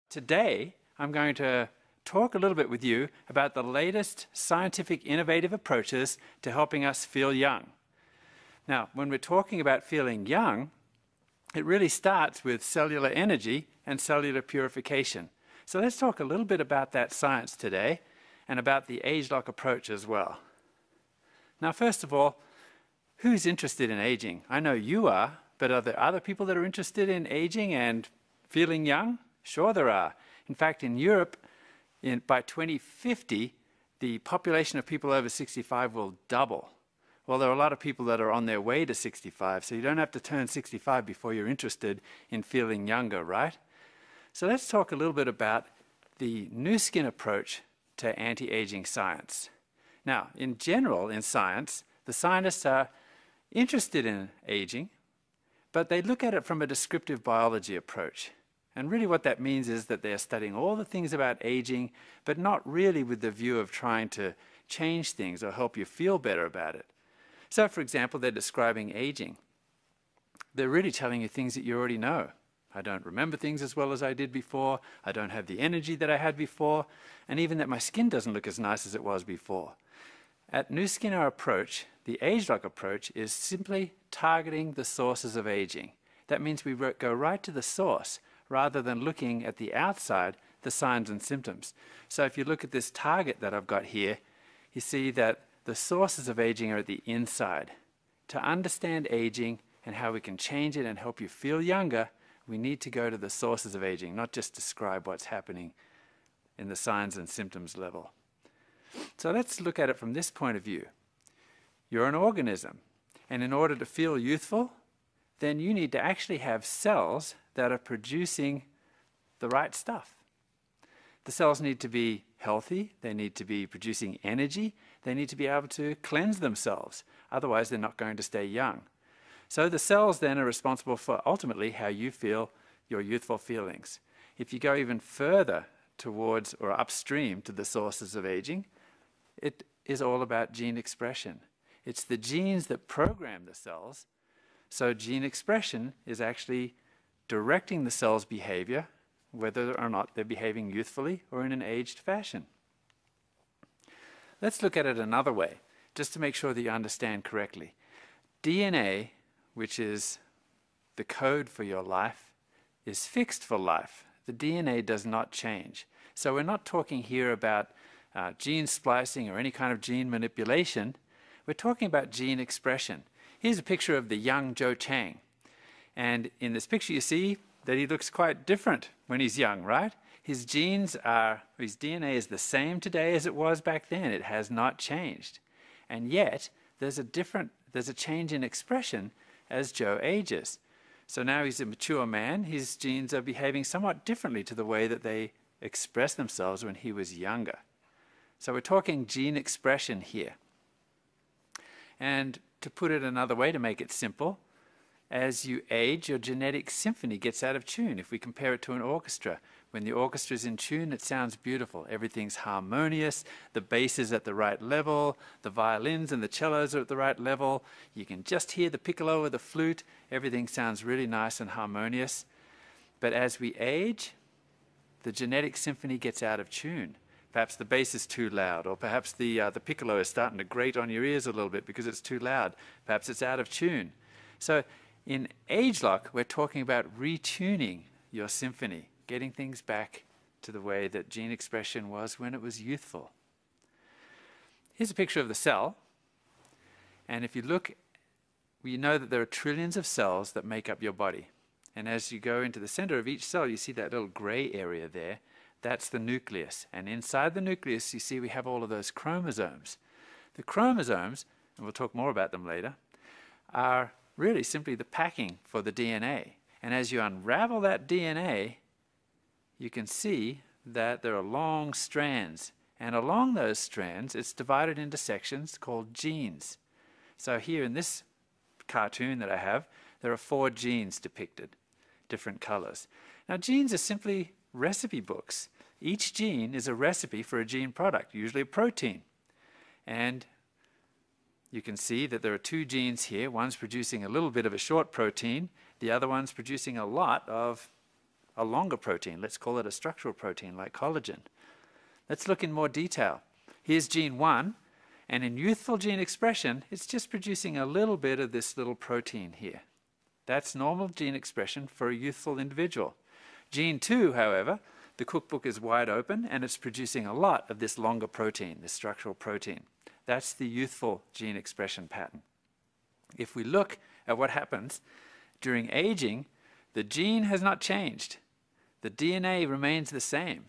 Today, I'm going to talk a little bit with you about the latest scientific innovative approaches to helping us feel young. Now, when we're talking about feeling young, it really starts with cellular energy and cellular purification. So let's talk a little bit about that science today and about the AGELOC approach as well. Now, first of all, who's interested in aging? I know you are, but are there other people that are interested in aging and feeling young? Sure there are. In fact, in Europe, by 2050, the population of people over 65 will double. Well, there are a lot of people that are on their way to 65, so you don't have to turn 65 before you're interested in feeling younger, right? So let's talk a little bit about the NusKin approach to anti-aging science. Now, in general, in science, the scientists are interested in aging, but they look at it from a descriptive biology approach. And really what that means is that they're studying all the things about aging, but not really with the view of trying to change things or help you feel better about it. So, for example, they're describing aging. They're really telling you things that you already know. I don't remember things as well as I did before. I don't have the energy that I had before. And even that my skin doesn't look as nice as it was before. At NusKin, our approach, the AGELOC approach, is simply targeting the sources of aging. That means we go right to the source, rather than looking at the outside, the signs and symptoms. So if you look at this target that I've got here, you see that the sources of aging are at the inside. To understand aging and how we can change it and help you feel younger, we need to go to the sources of aging, not just describe what's happening in the signs and symptoms level. So let's look at it from this point of view. You're an organism, and in order to feel youthful, then you need to actually have cells that are producing the right stuff. The cells need to be healthy, they need to be producing energy, they need to be able to cleanse themselves, otherwise they're not going to stay young. So the cells then are responsible for ultimately how you feel your youthful feelings. If you go even further towards or upstream to the sources of aging, it is all about gene expression. It's the genes that program the cells. So gene expression is actually directing the cell's behavior, whether or not they're behaving youthfully or in an aged fashion. Let's look at it another way, just to make sure that you understand correctly. DNA, which is the code for your life, is fixed for life. The DNA does not change. So we're not talking here about gene splicing or any kind of gene manipulation. We're talking about gene expression. Here's a picture of the young Joe Chang. And in this picture you see that he looks quite different when he's young, right? His DNA is the same today as it was back then. It has not changed. And yet, there's a change in expression as Joe ages. So now he's a mature man. His genes are behaving somewhat differently to the way that they expressed themselves when he was younger. So we're talking gene expression here. And to put it another way, to make it simple, as you age, your genetic symphony gets out of tune. If we compare it to an orchestra, when the orchestra is in tune, it sounds beautiful. Everything's harmonious, the bass is at the right level, the violins and the cellos are at the right level. You can just hear the piccolo or the flute. Everything sounds really nice and harmonious. But as we age, the genetic symphony gets out of tune. Perhaps the bass is too loud, or perhaps the piccolo is starting to grate on your ears a little bit because it's too loud. Perhaps it's out of tune. So in AGELOC, we're talking about retuning your symphony, getting things back to the way that gene expression was when it was youthful. Here's a picture of the cell. And if you look, you know that there are trillions of cells that make up your body. And as you go into the center of each cell, you see that little gray area there. That's the nucleus. And inside the nucleus, you see we have all of those chromosomes. The chromosomes, and we'll talk more about them later, are really simply the packing for the DNA. And as you unravel that DNA, you can see that there are long strands. And along those strands, it's divided into sections called genes. So here in this cartoon that I have, there are 4 genes depicted, different colors. Now, genes are simply recipe books. Each gene is a recipe for a gene product, usually a protein. And you can see that there are 2 genes here. One's producing a little bit of a short protein. The other one's producing a lot of a longer protein. Let's call it a structural protein like collagen. Let's look in more detail. Here's gene 1, and in youthful gene expression, it's just producing a little bit of this little protein here. That's normal gene expression for a youthful individual. Gene 2, however, the cookbook is wide open and it's producing a lot of this longer protein, this structural protein. That's the youthful gene expression pattern. If we look at what happens during aging, the gene has not changed. The DNA remains the same.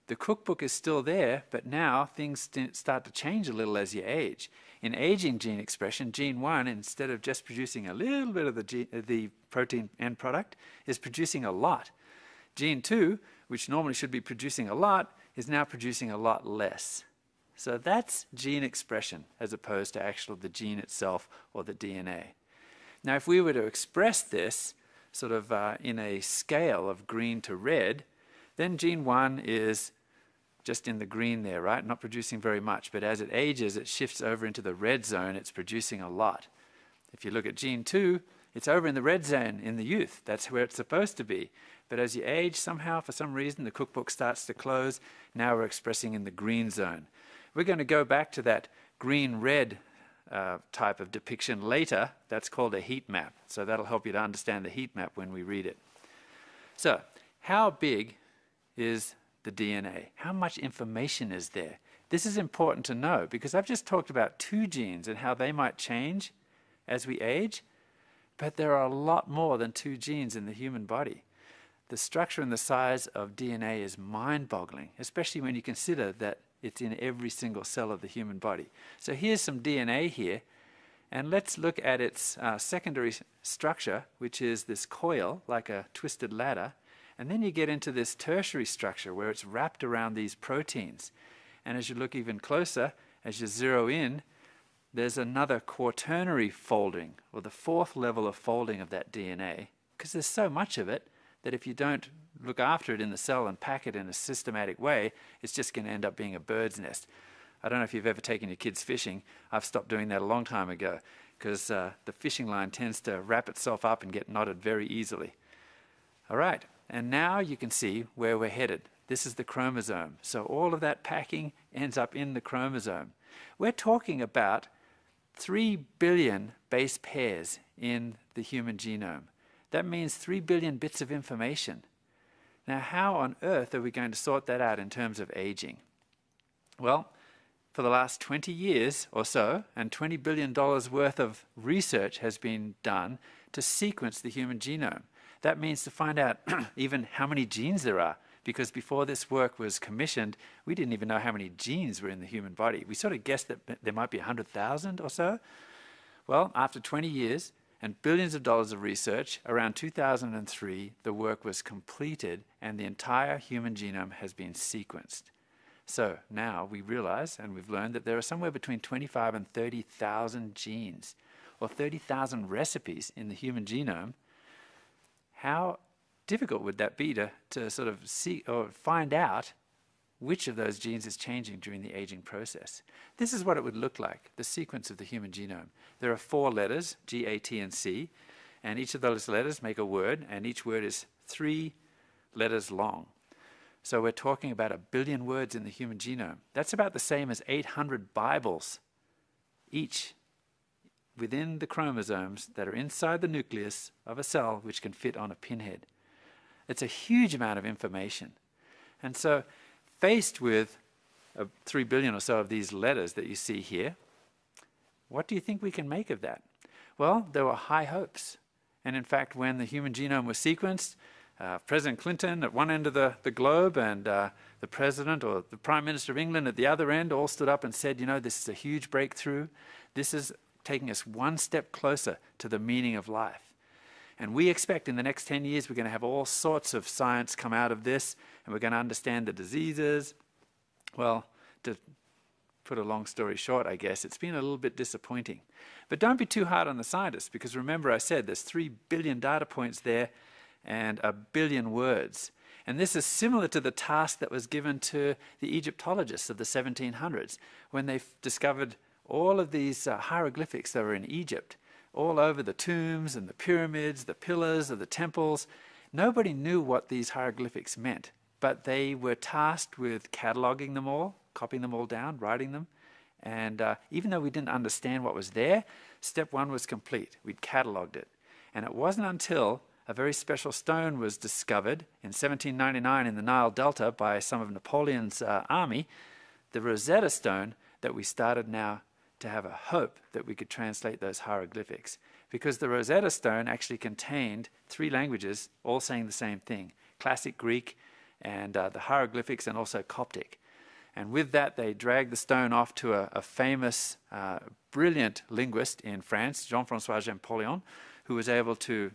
The cookbook is still there, but now things start to change a little as you age. In aging gene expression, gene 1, instead of just producing a little bit of the protein end product, is producing a lot. Gene 2, which normally should be producing a lot, is now producing a lot less. So that's gene expression as opposed to actually the gene itself or the DNA. Now if we were to express this sort of in a scale of green to red, then gene 1 is just in the green there, right? Not producing very much, but as it ages, it shifts over into the red zone, it's producing a lot. If you look at gene 2, it's over in the red zone in the youth. That's where it's supposed to be. But as you age, somehow, for some reason, the cookbook starts to close. Now we're expressing in the green zone. We're going to go back to that green-red type of depiction later. That's called a heat map. So that'll help you to understand the heat map when we read it. So how big is the DNA? How much information is there? This is important to know because I've just talked about 2 genes and how they might change as we age, but there are a lot more than 2 genes in the human body. The structure and the size of DNA is mind-boggling, especially when you consider that it's in every single cell of the human body. So here's some DNA here, and let's look at its secondary structure, which is this coil, like a twisted ladder. And then you get into this tertiary structure where it's wrapped around these proteins. And as you look even closer, as you zero in, there's another quaternary folding, or the 4th level of folding of that DNA, because there's so much of it that if you don't look after it in the cell and pack it in a systematic way, it's just going to end up being a bird's nest. I don't know if you've ever taken your kids fishing. I've stopped doing that a long time ago because the fishing line tends to wrap itself up and get knotted very easily. All right. And now you can see where we're headed. This is the chromosome. So all of that packing ends up in the chromosome. We're talking about 3 billion base pairs in the human genome. That means 3 billion bits of information. Now, how on earth are we going to sort that out in terms of aging? Well, for the last 20 years or so, and $20 billion worth of research has been done to sequence the human genome. That means to find out even how many genes there are, because before this work was commissioned, we didn't even know how many genes were in the human body. We sort of guessed that there might be 100,000 or so. Well, after 20 years and billions of dollars of research, around 2003, the work was completed and the entire human genome has been sequenced. So now we realize, and we've learned, that there are somewhere between 25 and 30,000 genes, or 30,000 recipes in the human genome. How difficult would that be to sort of see or find out which of those genes is changing during the aging process? This is what it would look like, the sequence of the human genome. There are 4 letters, G, A, T, and C, and each of those letters make a word, and each word is 3 letters long. So we're talking about 1 billion words in the human genome. That's about the same as 800 Bibles, each within the chromosomes that are inside the nucleus of a cell which can fit on a pinhead. It's a huge amount of information. And so faced with 3 billion or so of these letters that you see here, what do you think we can make of that? Well, there were high hopes. And in fact, when the human genome was sequenced, President Clinton at one end of the globe and the President or the Prime Minister of England at the other end all stood up and said, you know, this is a huge breakthrough. This is taking us one step closer to the meaning of life. And we expect in the next 10 years we're going to have all sorts of science come out of this, and we're going to understand the diseases. Well, to put a long story short, I guess, it's been a little bit disappointing. But don't be too hard on the scientists, because remember I said there's 3 billion data points there and 1 billion words. And this is similar to the task that was given to the Egyptologists of the 1700s when they discovered all of these hieroglyphics that were in Egypt, all over the tombs and the pyramids, the pillars of the temples. Nobody knew what these hieroglyphics meant, but they were tasked with cataloging them all, copying them all down, writing them. And even though we didn't understand what was there, step one was complete. We'd cataloged it. And it wasn't until a very special stone was discovered in 1799 in the Nile Delta by some of Napoleon's army, the Rosetta Stone, that we started now to have a hope that we could translate those hieroglyphics. Because the Rosetta Stone actually contained 3 languages, all saying the same thing: Classic Greek and the hieroglyphics, and also Coptic. And with that, they dragged the stone off to a famous, brilliant linguist in France, Jean-François Champollion, who was able to,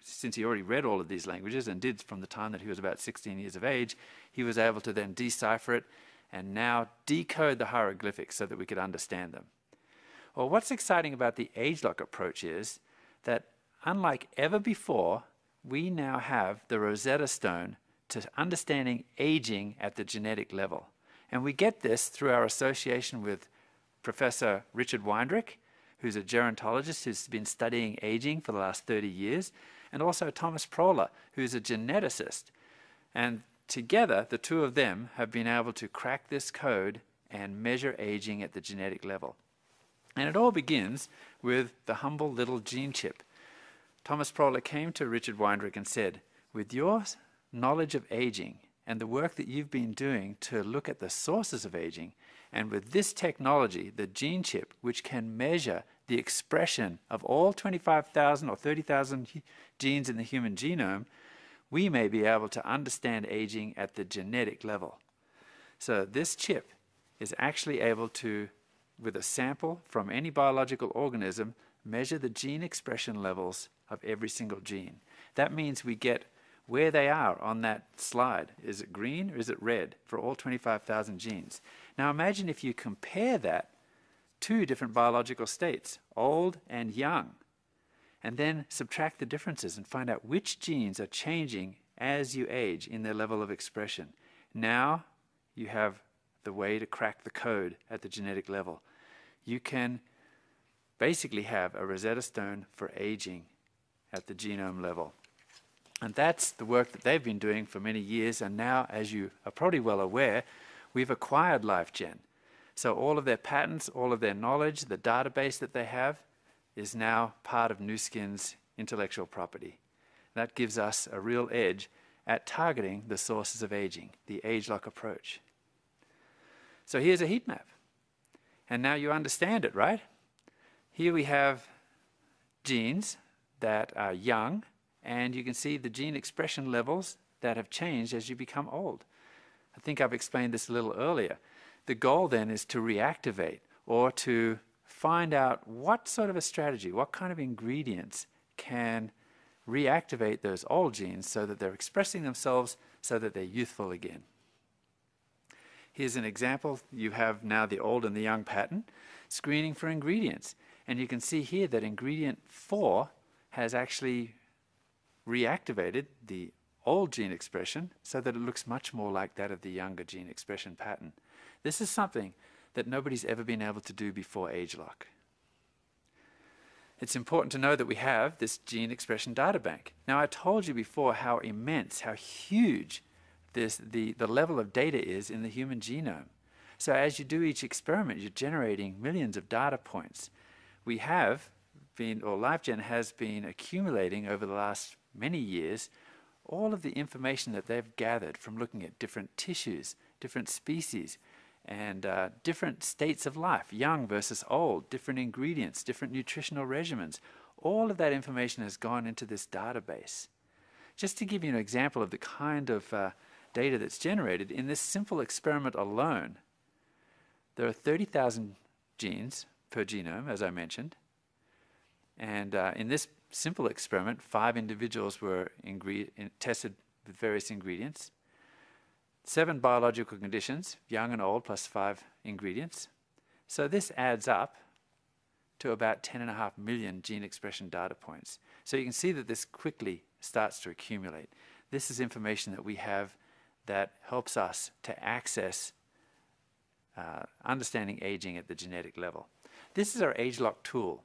since he already read all of these languages and did from the time that he was about 16 years of age, he was able to then decipher it and now decode the hieroglyphics so that we could understand them. Well, what's exciting about the AGELOC approach is that, unlike ever before, we now have the Rosetta Stone to understanding aging at the genetic level. And we get this through our association with Professor Richard Weindrich, who's a gerontologist who's been studying aging for the last 30 years, and also Thomas Prohler, who's a geneticist. And together, the two of them have been able to crack this code and measure aging at the genetic level. And it all begins with the humble little gene chip. Thomas Prohler came to Richard Weindrich and said, with your knowledge of aging and the work that you've been doing to look at the sources of aging, and with this technology, the gene chip, which can measure the expression of all 25,000 or 30,000 genes in the human genome, we may be able to understand aging at the genetic level. So this chip is actually able to, with a sample from any biological organism, measure the gene expression levels of every single gene. That means we get where they are on that slide. Is it green or is it red for all 25,000 genes? Now imagine if you compare that to different biological states, old and young, and then subtract the differences and find out which genes are changing as you age in their level of expression. Now you have the way to crack the code at the genetic level. You can basically have a Rosetta Stone for aging at the genome level. And that's the work that they've been doing for many years, and now, as you are probably well aware, we've acquired LifeGen. So all of their patents, all of their knowledge, the database that they have, is now part of NuSkin's intellectual property. That gives us a real edge at targeting the sources of aging, the AGELOC approach. So here's a heat map. And now you understand it, right? Here we have genes that are young, and you can see the gene expression levels that have changed as you become old. I think I've explained this a little earlier. The goal then is to reactivate, or to find out what sort of a strategy, what kind of ingredients can reactivate those old genes so that they're expressing themselves so that they're youthful again. Here's an example. You have now the old and the young pattern, screening for ingredients. And you can see here that ingredient 4 has actually reactivated the old gene expression so that it looks much more like that of the younger gene expression pattern. This is something that nobody's ever been able to do before AGELOC. It's important to know that we have this gene expression data bank. Now, I told you before how immense, how huge the level of data is in the human genome. So as you do each experiment, you're generating millions of data points. We have been, or LifeGen has been accumulating over the last many years, all of the information that they've gathered from looking at different tissues, different species, and different states of life, young versus old, different ingredients, different nutritional regimens. All of that information has gone into this database. Just to give you an example of the kind of data that's generated, in this simple experiment alone, there are 30,000 genes per genome, as I mentioned. And in this simple experiment, 5 individuals were tested with various ingredients. 7 biological conditions, young and old, plus 5 ingredients. So this adds up to about 10.5 million gene expression data points. So you can see that this quickly starts to accumulate. This is information that we have that helps us to access understanding aging at the genetic level. This is our AGELOC tool.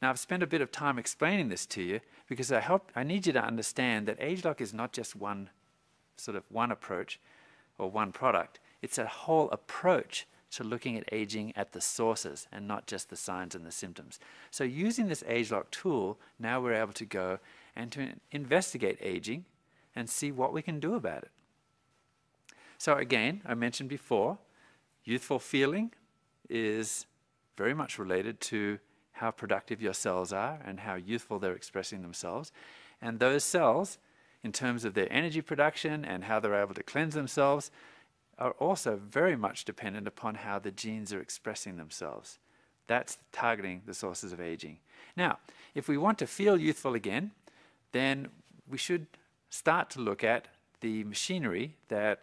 Now, I've spent a bit of time explaining this to you because I need you to understand that AGELOC is not just one approach or one product. It's a whole approach to looking at aging at the sources and not just the signs and the symptoms. So using this AGELOC tool, now we're able to go and to investigate aging and see what we can do about it. So again, I mentioned before, youthful feeling is very much related to how productive your cells are and how youthful they're expressing themselves. And those cells, in terms of their energy production and how they're able to cleanse themselves, are also very much dependent upon how the genes are expressing themselves. That's targeting the sources of aging. Now, if we want to feel youthful again, then we should start to look at the machinery that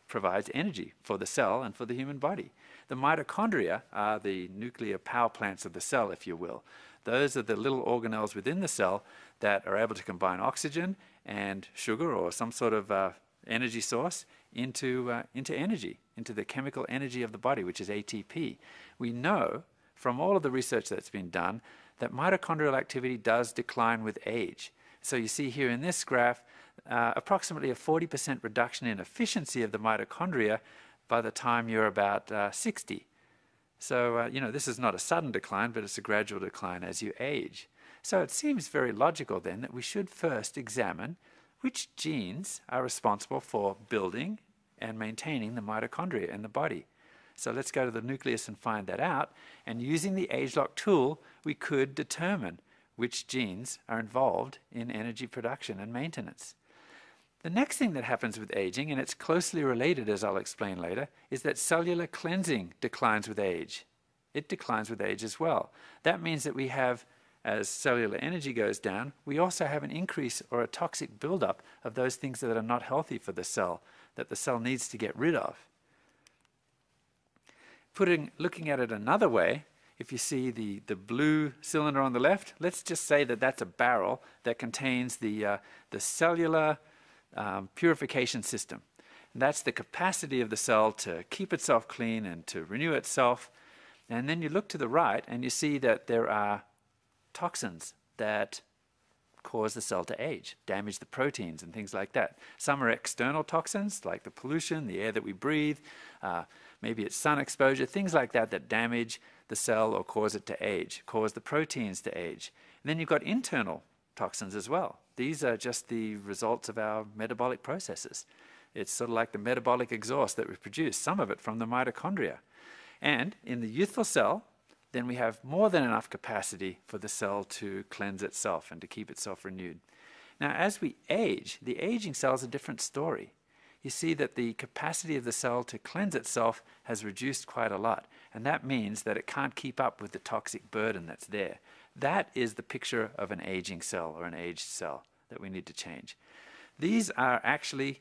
provides energy for the cell and for the human body. The mitochondria are the nuclear power plants of the cell, if you will. Those are the little organelles within the cell that are able to combine oxygen and sugar or some sort of energy source into energy, into the chemical energy of the body, which is ATP. We know from all of the research that's been done that mitochondrial activity does decline with age. So you see here in this graph, approximately a 40% reduction in efficiency of the mitochondria by the time you're about 60. So, this is not a sudden decline, but it's a gradual decline as you age. So it seems very logical then that we should first examine which genes are responsible for building and maintaining the mitochondria in the body. So let's go to the nucleus and find that out. And using the AGELOC tool, we could determine which genes are involved in energy production and maintenance. The next thing that happens with aging, and it's closely related as I'll explain later, is that cellular cleansing declines with age. It declines with age as well. That means that we have, as cellular energy goes down, we also have an increase or a toxic buildup of those things that are not healthy for the cell, that the cell needs to get rid of. Looking at it another way, if you see the blue cylinder on the left, let's just say that that's a barrel that contains the cellular purification system. And that's the capacity of the cell to keep itself clean and to renew itself. And then you look to the right and you see that there are toxins that cause the cell to age, damage the proteins and things like that. Some are external toxins like the pollution, the air that we breathe, maybe it's sun exposure, things like that that damage the cell or cause it to age, cause the proteins to age. And then you've got internal toxins as well. These are just the results of our metabolic processes. It's sort of like the metabolic exhaust that we produce, some of it from the mitochondria. And in the youthful cell, then we have more than enough capacity for the cell to cleanse itself and to keep itself renewed. Now, as we age, the aging cell is a different story. You see that the capacity of the cell to cleanse itself has reduced quite a lot, and that means that it can't keep up with the toxic burden that's there. That is the picture of an aging cell or an aged cell that we need to change. These are actually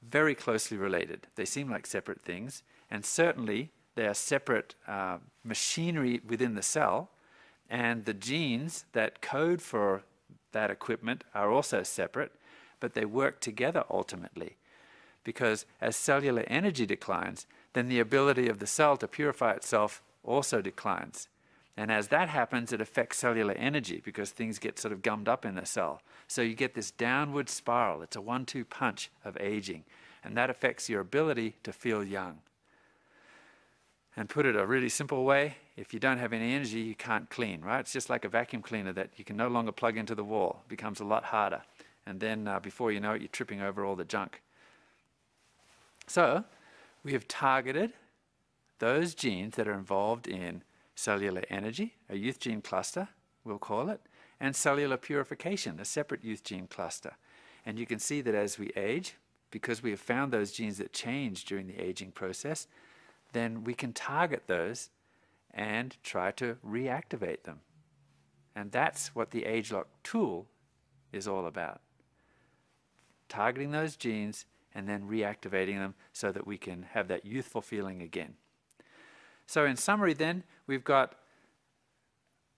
very closely related. They seem like separate things, and certainly they are separate machinery within the cell, and the genes that code for that equipment are also separate, but they work together ultimately. Because as cellular energy declines, then the ability of the cell to purify itself also declines. And as that happens, it affects cellular energy because things get sort of gummed up in the cell. So you get this downward spiral. It's a 1-2 punch of aging. And that affects your ability to feel young. And put it a really simple way, if you don't have any energy, you can't clean, right? It's just like a vacuum cleaner that you can no longer plug into the wall. It becomes a lot harder. And then before you know it, you're tripping over all the junk. So we have targeted those genes that are involved in cellular energy, a youth gene cluster, we'll call it, and cellular purification, a separate youth gene cluster. And you can see that as we age, because we have found those genes that change during the aging process, then we can target those and try to reactivate them. And that's what the AGELOC tool is all about. Targeting those genes and then reactivating them so that we can have that youthful feeling again. So in summary then, we've got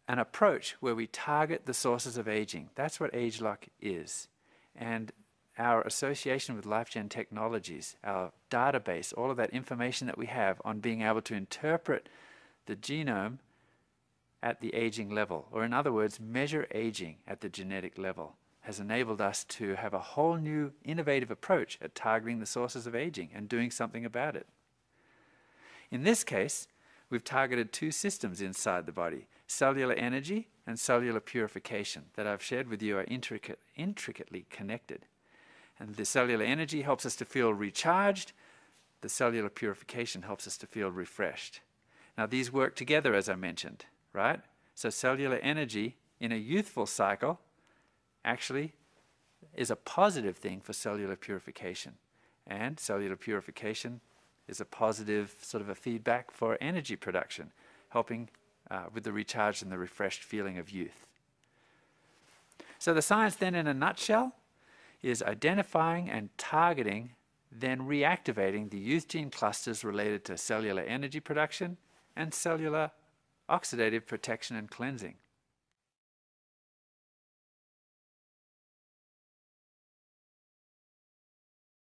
an approach where we target the sources of aging. That's what AGELOC is. And our association with LifeGen Technologies, our database, all of that information that we have on being able to interpret the genome at the aging level, or in other words, measure aging at the genetic level, has enabled us to have a whole new innovative approach at targeting the sources of aging and doing something about it. In this case, we've targeted two systems inside the body, cellular energy and cellular purification, that I've shared with you are intricately connected. And the cellular energy helps us to feel recharged. The cellular purification helps us to feel refreshed. Now, these work together, as I mentioned, right? So cellular energy in a youthful cycle actually is a positive thing for cellular purification. And cellular purification is a positive sort of a feedback for energy production, helping with the recharged and the refreshed feeling of youth. So the science then in a nutshell is identifying and targeting, then reactivating the youth gene clusters related to cellular energy production and cellular oxidative protection and cleansing.